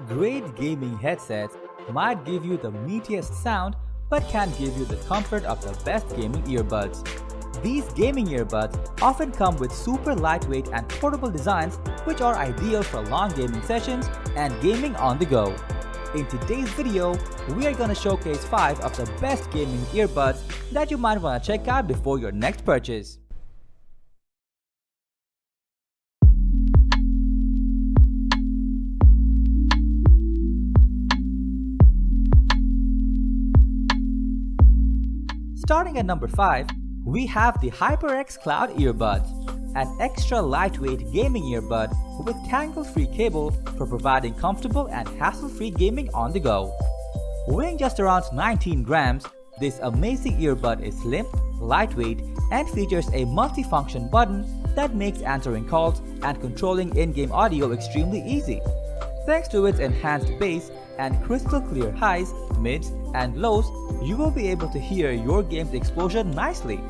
Great gaming headsets might give you the meatiest sound but can't give you the comfort of the best gaming earbuds. These gaming earbuds often come with super lightweight and portable designs which are ideal for long gaming sessions and gaming on the go. In today's video, we are going to showcase 5 of the best gaming earbuds that you might want to check out before your next purchase. Starting at number 5, we have the HyperX Cloud Earbuds, an extra lightweight gaming earbud with tangle-free cable for providing comfortable and hassle-free gaming on the go. Weighing just around 19 grams, this amazing earbud is slim, lightweight, and features a multi-function button that makes answering calls and controlling in-game audio extremely easy. Thanks to its enhanced bass and crystal clear highs, mids, and lows, you will be able to hear your game's explosion nicely.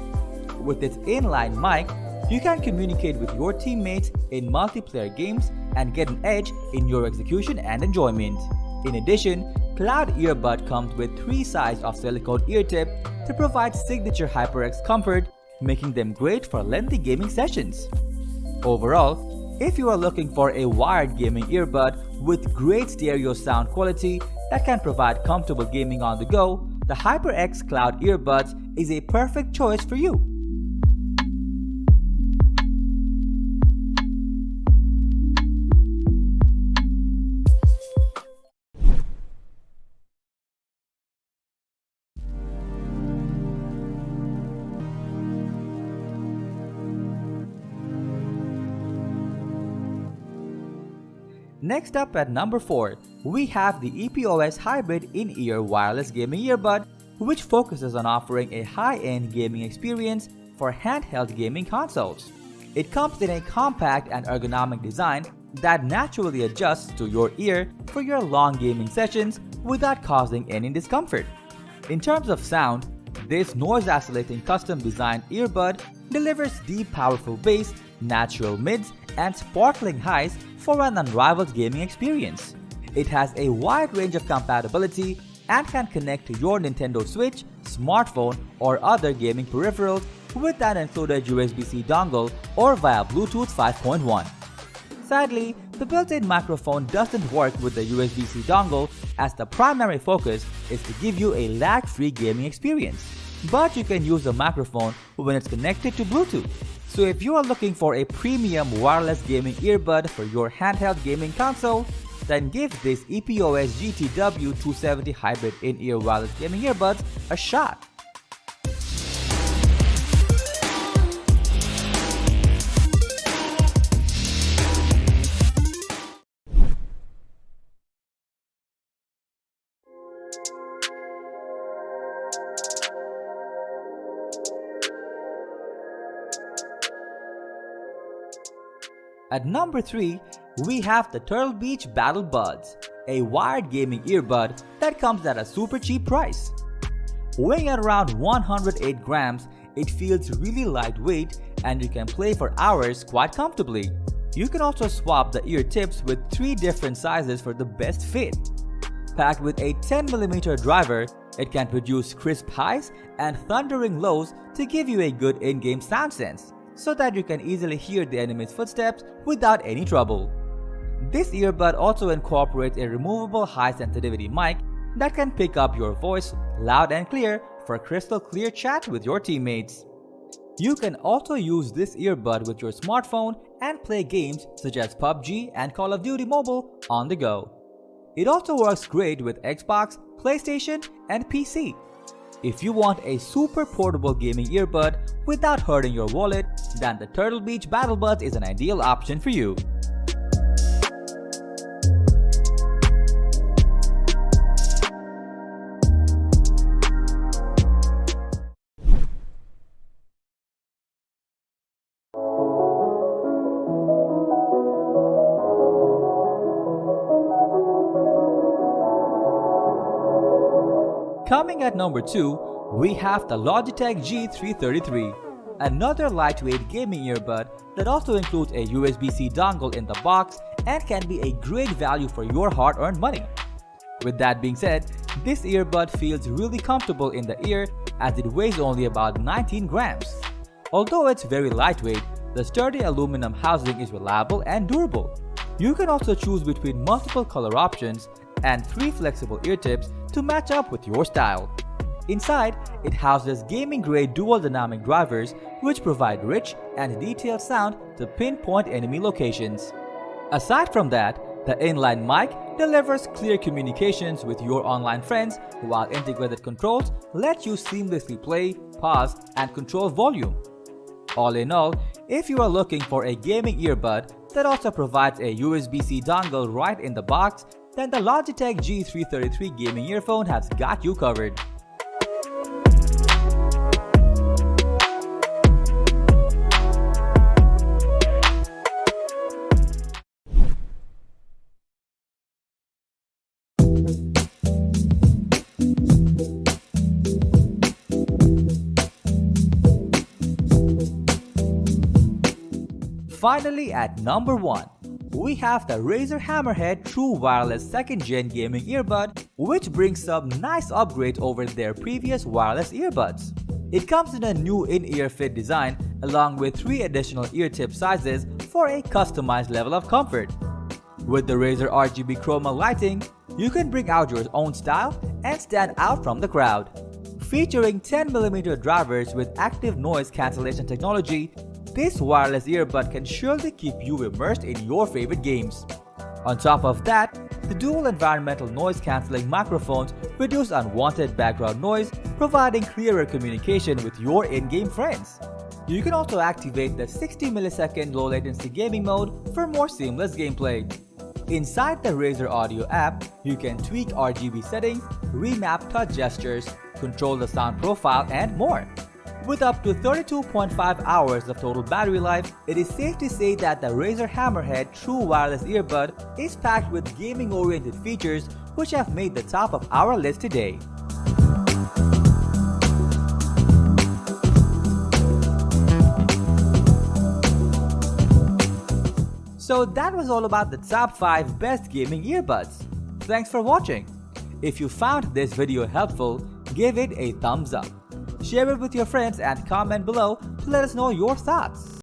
With its inline mic, you can communicate with your teammates in multiplayer games and get an edge in your execution and enjoyment. In addition, Cloud Earbud comes with 3 sizes of silicone ear tip to provide signature HyperX comfort, making them great for lengthy gaming sessions. Overall, if you are looking for a wired gaming earbud with great stereo sound quality that can provide comfortable gaming on the go, the HyperX Cloud Earbuds is a perfect choice for you. Next up at number 4, we have the epos Hybrid In-Ear Wireless Gaming Earbud, which focuses on offering a high-end gaming experience for handheld gaming consoles. It comes in a compact and ergonomic design that naturally adjusts to your ear for your long gaming sessions without causing any discomfort. In terms of sound, this noise-isolating custom-designed earbud delivers deep, powerful bass, natural mids, and sparkling highs for an unrivaled gaming experience. It has a wide range of compatibility and can connect to your Nintendo Switch, smartphone, or other gaming peripherals with an included USB-C dongle or via Bluetooth 5.1. Sadly, the built-in microphone doesn't work with the USB-C dongle, as the primary focus is to give you a lag-free gaming experience. But you can use the microphone when it's connected to Bluetooth. So if you are looking for a premium wireless gaming earbud for your handheld gaming console, then give this epos GTW270 Hybrid In-Ear Wireless Gaming Earbuds a shot. At number 3, we have the Turtle Beach Battle Buds, a wired gaming earbud that comes at a super cheap price. Weighing at around 108 grams, it feels really lightweight and you can play for hours quite comfortably. You can also swap the ear tips with 3 different sizes for the best fit. Packed with a 10mm driver, it can produce crisp highs and thundering lows to give you a good in-game sound sense, so that you can easily hear the enemy's footsteps without any trouble. This earbud also incorporates a removable high sensitivity mic that can pick up your voice loud and clear for crystal clear chat with your teammates. You can also use this earbud with your smartphone and play games such as PUBG and Call of Duty Mobile on the go. It also works great with Xbox, PlayStation, and PC. If you want a super portable gaming earbud without hurting your wallet, then the Turtle Beach Battle Buds is an ideal option for you. Coming at number 2, we have the Logitech G333, another lightweight gaming earbud that also includes a USB-C dongle in the box and can be a great value for your hard-earned money. With that being said, this earbud feels really comfortable in the ear as it weighs only about 19 grams. Although it's very lightweight, the sturdy aluminum housing is reliable and durable. You can also choose between multiple color options and 3 flexible ear tips to match up with your style. Inside, it houses gaming-grade dual dynamic drivers which provide rich and detailed sound to pinpoint enemy locations. Aside from that, the inline mic delivers clear communications with your online friends, while integrated controls let you seamlessly play, pause, and control volume. All in all, if you are looking for a gaming earbud that also provides a USB-C dongle right in the box, then the Logitech G333 gaming earphone has got you covered. Finally, at number 1, we have the Razer Hammerhead True Wireless 2nd Gen Gaming Earbud, which brings some nice upgrades over their previous wireless earbuds. It comes in a new in-ear fit design along with 3 additional ear tip sizes for a customized level of comfort. With the Razer RGB chroma lighting, you can bring out your own style and stand out from the crowd. Featuring 10mm drivers with active noise cancellation technology, this wireless earbud can surely keep you immersed in your favorite games. On top of that, the dual environmental noise cancelling microphones reduce unwanted background noise, providing clearer communication with your in-game friends. You can also activate the 60ms low latency gaming mode for more seamless gameplay. Inside the Razer Audio app, you can tweak RGB settings, remap touch gestures, control the sound profile, and more. With up to 32.5 hours of total battery life, it is safe to say that the Razer Hammerhead True Wireless Earbud is packed with gaming-oriented features which have made the top of our list today. So that was all about the top 5 best gaming earbuds. Thanks for watching. If you found this video helpful, give it a thumbs up. Share it with your friends and comment below to let us know your thoughts.